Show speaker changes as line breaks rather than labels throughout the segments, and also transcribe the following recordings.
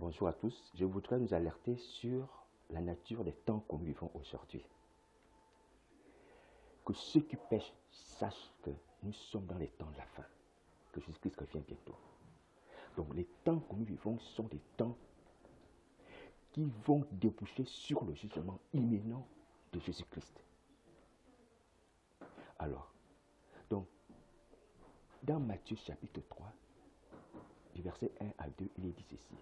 Bonjour à tous, je voudrais nous alerter sur la nature des temps que nous vivons aujourd'hui. Que ceux qui pêchent sachent que nous sommes dans les temps de la fin, que Jésus-Christ revient bientôt. Donc les temps que nous vivons sont des temps qui vont déboucher sur le jugement imminent de Jésus-Christ. Alors, donc, dans Matthieu chapitre 3, du verset 1 à 2, il est dit ceci.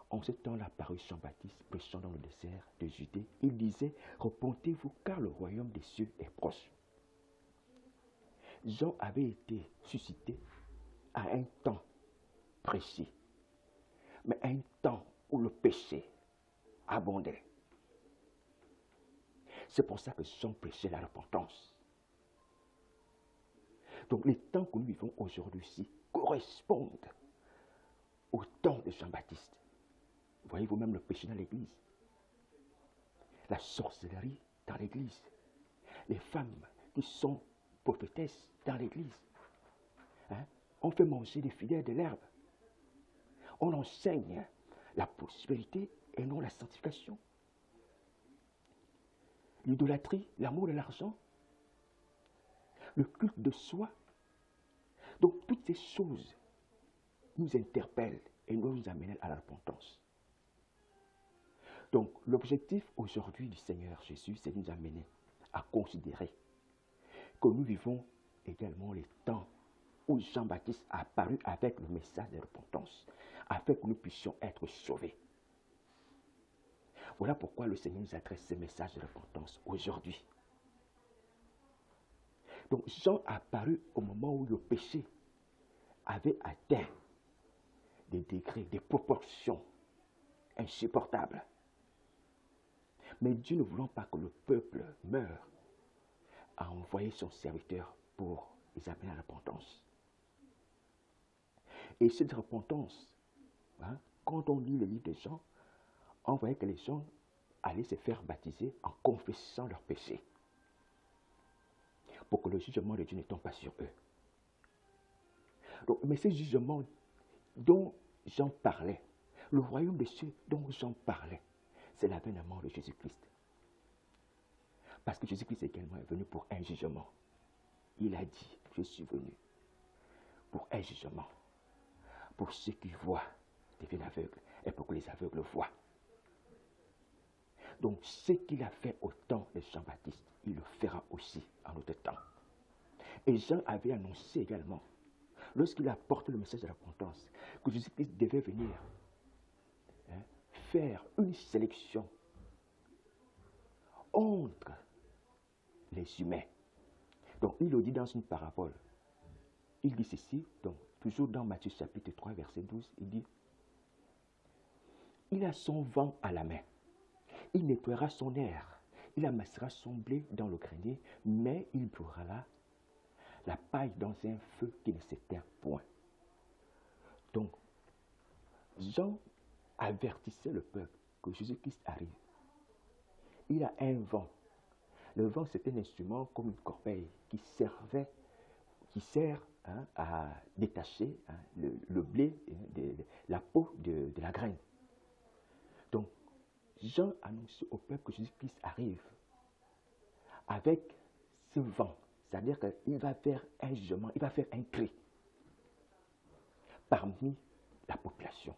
En ce temps-là parut Jean-Baptiste prêchant dans le désert de Judée. Il disait, repentez-vous car le royaume des cieux est proche. Jean avait été suscité à un temps précis, mais à un temps où le péché abondait. C'est pour ça que Jean prêchait la repentance. Donc les temps que nous vivons aujourd'hui correspondent au temps de Jean-Baptiste. Voyez vous-même le péché dans l'église, la sorcellerie dans l'église, les femmes qui sont prophétesses dans l'église. On fait manger des fidèles de l'herbe. On enseigne la prospérité et non la sanctification. L'idolâtrie, l'amour de l'argent, le culte de soi. Donc toutes ces choses nous interpellent et nous amènent à la repentance. Donc l'objectif aujourd'hui du Seigneur Jésus, c'est de nous amener à considérer que nous vivons également les temps où Jean-Baptiste a apparu avec le message de repentance, afin que nous puissions être sauvés. Voilà pourquoi le Seigneur nous adresse ce message de repentance aujourd'hui. Donc Jean a apparu au moment où le péché avait atteint des degrés, des proportions insupportables. Mais Dieu, ne voulant pas que le peuple meure, a envoyé son serviteur pour les amener à la repentance. Et cette repentance, quand on lit le livre de Jean, on voyait que les gens allaient se faire baptiser en confessant leurs péchés, pour que le jugement de Dieu ne tombe pas sur eux. Donc, mais ce jugement dont Jean parlait, le royaume des cieux dont Jean parlait, c'est l'avènement de Jésus-Christ. Parce que Jésus-Christ également est venu pour un jugement. Il a dit, je suis venu pour un jugement. Pour ceux qui voient deviennent aveugles et pour que les aveugles voient. Donc ce qu'il a fait au temps de Jean-Baptiste, il le fera aussi en notre temps. Et Jean avait annoncé également, lorsqu'il a porté le message de la repentance, que Jésus-Christ devait venir faire une sélection entre les humains. Donc il le dit dans une parabole. Il dit ceci, donc toujours dans Matthieu chapitre 3, verset 12, il dit, il a son vent à la main, il nettoiera son air, il amassera son blé dans le grenier, mais il brûlera la paille dans un feu qui ne s'éteint point. Donc, Jean avertissait le peuple que Jésus-Christ arrive. Il a un vent. Le vent, c'est un instrument comme une corbeille qui sert à détacher le blé, la peau de la graine. Donc, Jean annonce au peuple que Jésus-Christ arrive avec ce vent. C'est-à-dire qu'il va faire un jugement, il va faire un cri parmi la population.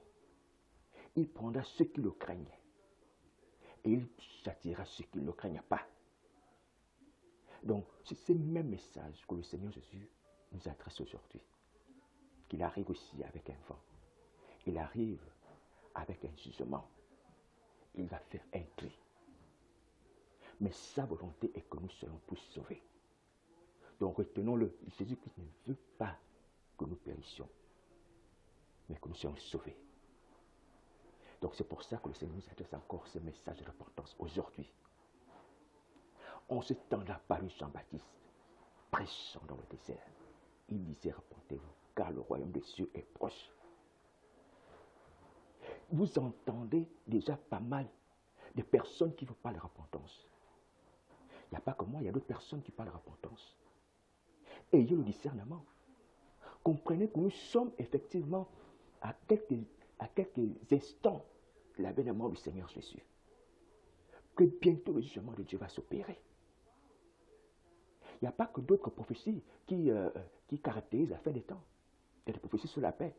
Il prendra ceux qui le craignent et il châtiera ceux qui ne le craignent pas. Donc, c'est ce même message que le Seigneur Jésus nous adresse aujourd'hui. Qu'il arrive aussi avec un vent. Il arrive avec un jugement. Il va faire un cri. Mais sa volonté est que nous soyons tous sauvés. Donc retenons-le, Jésus-Christ ne veut pas que nous périssions, mais que nous soyons sauvés. Donc c'est pour ça que le Seigneur nous adresse encore ce message de repentance aujourd'hui. En ce temps-là, parut Jean-Baptiste, prêchant dans le désert. Il disait, repentez-vous, car le royaume des cieux est proche. Vous entendez déjà pas mal de personnes qui vous parlent de repentance. Il n'y a pas que moi, il y a d'autres personnes qui parlent de repentance. Ayez le discernement. Comprenez que nous sommes effectivement à quelques instants l'avènement du Seigneur Jésus, que bientôt le jugement de Dieu va s'opérer. Il n'y a pas que d'autres prophéties qui caractérisent la fin des temps. Il y a des prophéties sur la paix,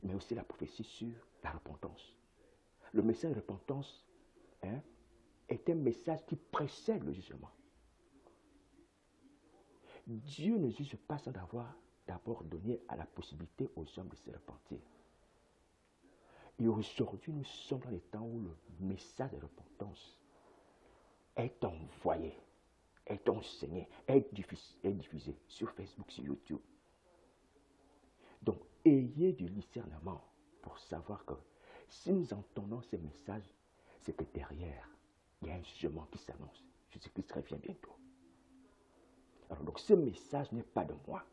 mais aussi la prophétie sur la repentance. Le message de repentance est un message qui précède le jugement. Dieu ne juge pas sans avoir d'abord donné à la possibilité aux hommes de se repentir. Et aujourd'hui, nous sommes dans les temps où le message de repentance est envoyé, est enseigné, est diffusé sur Facebook, sur YouTube. Donc, ayez du discernement pour savoir que si nous entendons ces messages, c'est que derrière, il y a un jugement qui s'annonce. Jésus-Christ revient bientôt. Alors, donc, ce message n'est pas de moi.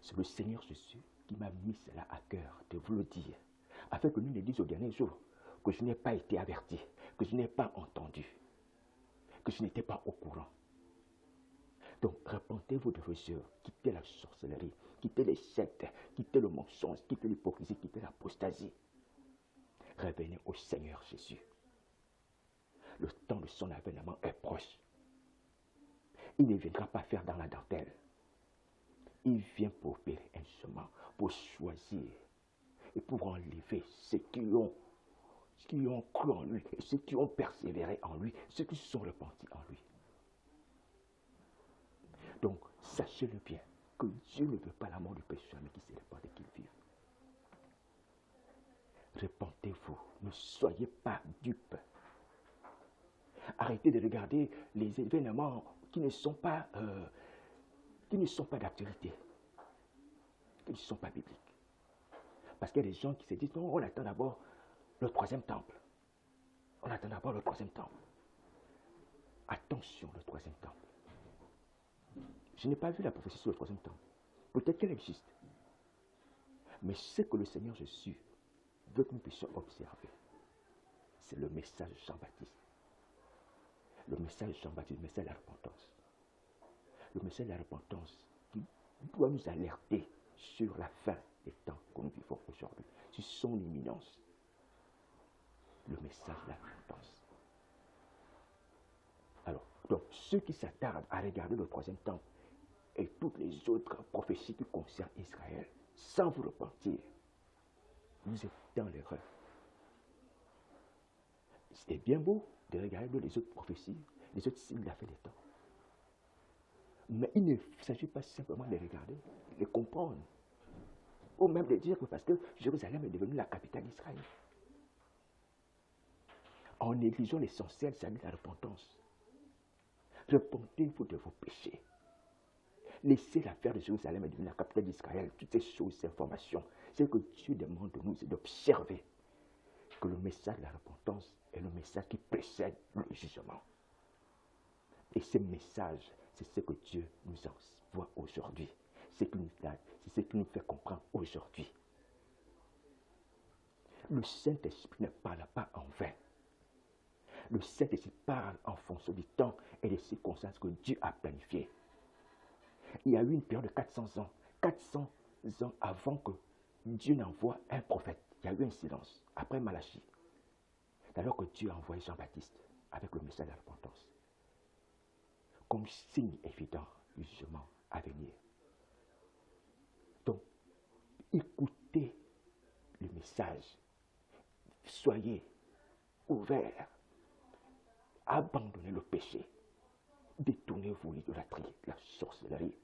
C'est le Seigneur Jésus qui m'a mis cela à cœur de vous le dire, afin que nous ne disions au dernier jour que je n'ai pas été averti, que je n'ai pas entendu, que je n'étais pas au courant. Donc, repentez-vous de vos œuvres, quittez la sorcellerie, quittez les sectes, quittez le mensonge, quittez l'hypocrisie, quittez l'apostasie. Revenez au Seigneur Jésus. Le temps de son avènement est proche. Il ne viendra pas faire dans la dentelle. Il vient pour opérer un chemin, pour choisir et pour enlever ceux qui ont cru en lui, et ceux qui ont persévéré en lui, ceux qui se sont repentis en lui. Donc, sachez-le bien, que Dieu ne veut pas la mort du pécheur, mais qu'il se répande et qu'il vive. Repentez-vous, ne soyez pas dupes. Arrêtez de regarder les événements qui ne sont pas d'actualité, qui ne sont pas bibliques. Parce qu'il y a des gens qui se disent, non, on attend d'abord le troisième temple. On attend d'abord le troisième temple. Attention, le troisième temple. Je n'ai pas vu la prophétie sur le troisième temple. Peut-être qu'elle existe. Mais ce que le Seigneur Jésus veut que nous puissions observer, c'est le message de Jean-Baptiste. Le message de Jean-Baptiste, le message de la repentance. Le message de la repentance qui doit nous alerter sur la fin des temps que nous vivons aujourd'hui, sur son imminence. Le message de la repentance. Alors, donc, ceux qui s'attardent à regarder le troisième temple et toutes les autres prophéties qui concernent Israël, sans vous repentir, vous êtes dans l'erreur. C'est bien beau de regarder les autres prophéties, les autres signes de la fin des temps. Mais il ne s'agit pas simplement de les regarder, de les comprendre. Ou même de dire que parce que Jérusalem est devenue la capitale d'Israël. En négligeant l'essentiel, c'est-à-dire la repentance. Repentez-vous de vos péchés. Laissez l'affaire de Jérusalem et de la capitale d'Israël, toutes ces choses, ces informations. Ce que Dieu demande de nous, c'est d'observer que le message de la repentance est le message qui précède le jugement. Et ce message, c'est ce que Dieu nous envoie aujourd'hui. C'est ce qui nous fait comprendre aujourd'hui. Le Saint-Esprit ne parle pas en vain. Le Saint-Esprit parle en fonction du temps et des circonstances que Dieu a planifiées. Il y a eu une période de 400 ans. 400 ans avant que Dieu n'envoie un prophète. Il y a eu un silence. Après Malachie. Alors que Dieu a envoyé Jean-Baptiste avec le message de la repentance. Comme signe évident du jugement à venir. Donc, écoutez le message. Soyez ouverts. Abandonnez le péché. Détournez-vous l'idolâtrie, la sorcellerie.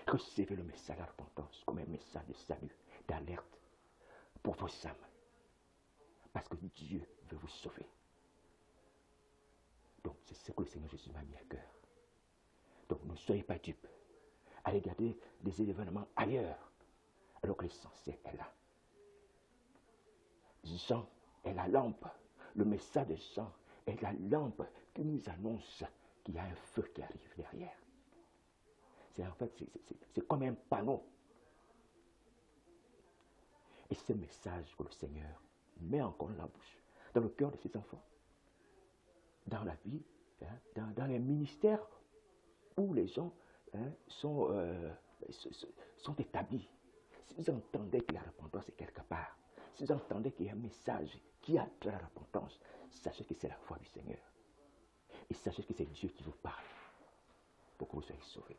Recevez le message de la repentance comme un message de salut, d'alerte pour vos âmes. Parce que Dieu veut vous sauver. Donc, c'est ce que le Seigneur Jésus m'a mis à cœur. Donc, ne soyez pas dupes. Allez regarder des événements ailleurs, alors que l'essentiel est là. Jean est la lampe. Le message de Jean est la lampe qui nous annonce qu'il y a un feu qui arrive derrière. C'est comme un panneau. Et ce message que le Seigneur met encore dans la bouche, dans le cœur de ses enfants, dans la vie, dans les ministères où les gens sont établis. Si vous entendez que la repentance est quelque part, si vous entendez qu'il y a un message qui attire la repentance, sachez que c'est la foi du Seigneur. Et sachez que c'est Dieu qui vous parle pour que vous soyez sauvés.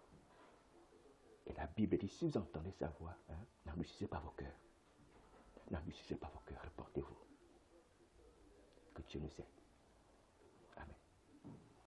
Et la Bible dit, si vous entendez sa voix, n'endurcissez pas vos cœurs. N'endurcissez pas vos cœurs, reportez-vous. Que Dieu nous aide.